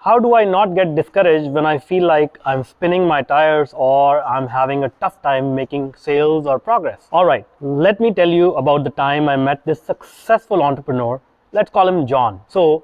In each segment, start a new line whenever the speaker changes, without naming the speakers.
How do I not get discouraged when I feel like I'm spinning my tires or I'm having a tough time making sales or progress? Alright, let me tell you about the time I met this successful entrepreneur. Let's call him John. So,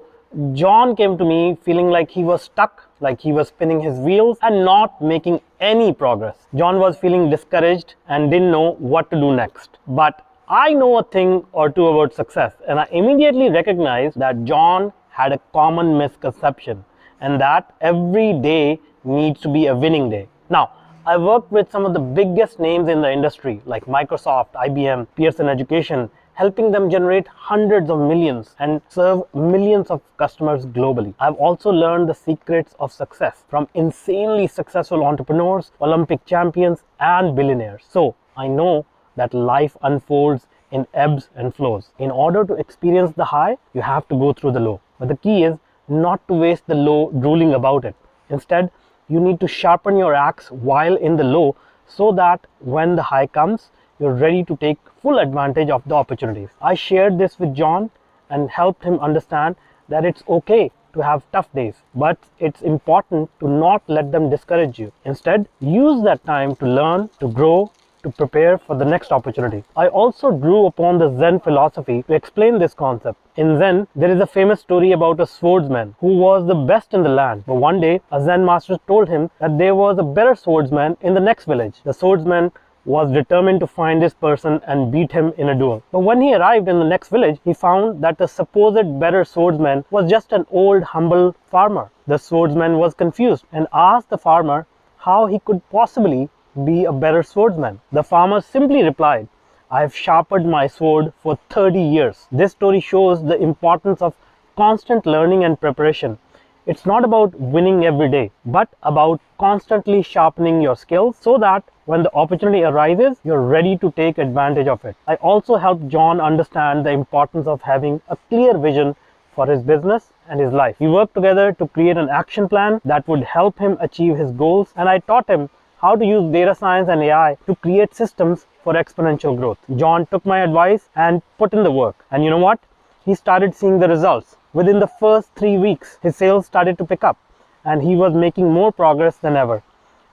John came to me feeling like he was stuck, like he was spinning his wheels and not making any progress. John was feeling discouraged and didn't know what to do next. But I know a thing or two about success, and I immediately recognized that John had a common misconception, and that every day needs to be a winning day. Now, I worked with some of the biggest names in the industry like Microsoft, IBM, Pearson Education, helping them generate hundreds of millions and serve millions of customers globally. I've also learned the secrets of success from insanely successful entrepreneurs, Olympic champions, and billionaires. So I know that life unfolds in ebbs and flows. In order to experience the high, you have to go through the low. But the key is not to waste the low drooling about it. Instead, you need to sharpen your axe while in the low so that when the high comes, you're ready to take full advantage of the opportunities. I shared this with John and helped him understand that it's okay to have tough days, but it's important to not let them discourage you. Instead, use that time to learn, to grow, to prepare for the next opportunity. I also drew upon the Zen philosophy to explain this concept. In Zen, there is a famous story about a swordsman who was the best in the land. But one day, a Zen master told him that there was a better swordsman in the next village. The swordsman was determined to find this person and beat him in a duel. But when he arrived in the next village, he found that the supposed better swordsman was just an old, humble farmer. The swordsman was confused and asked the farmer how he could possibly be a better swordsman. The farmer simply replied, "I have sharpened my sword for 30 years. This story shows the importance of constant learning and preparation. It's not about winning every day, but about constantly sharpening your skills so that when the opportunity arises, you're ready to take advantage of it. I also helped John understand the importance of having a clear vision for his business and his life. We worked together to create an action plan that would help him achieve his goals, and I taught him how to use data science and AI to create systems for exponential growth. John took my advice and put in the work. And you know what? He started seeing the results. Within the first 3 weeks, his sales started to pick up and he was making more progress than ever.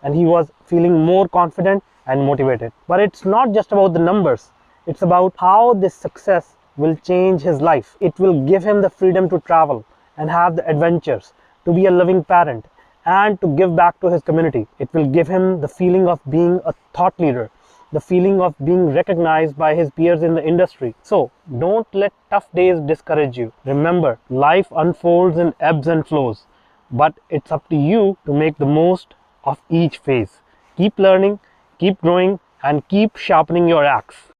And he was feeling more confident and motivated. But it's not just about the numbers. It's about how this success will change his life. It will give him the freedom to travel and have the adventures, to be a loving parent, and to give back to his community. It will give him the feeling of being a thought leader, the feeling of being recognized by his peers in the industry. So don't let tough days discourage you. Remember, life unfolds in ebbs and flows, but it's up to you to make the most of each phase. Keep learning, keep growing, and keep sharpening your axe.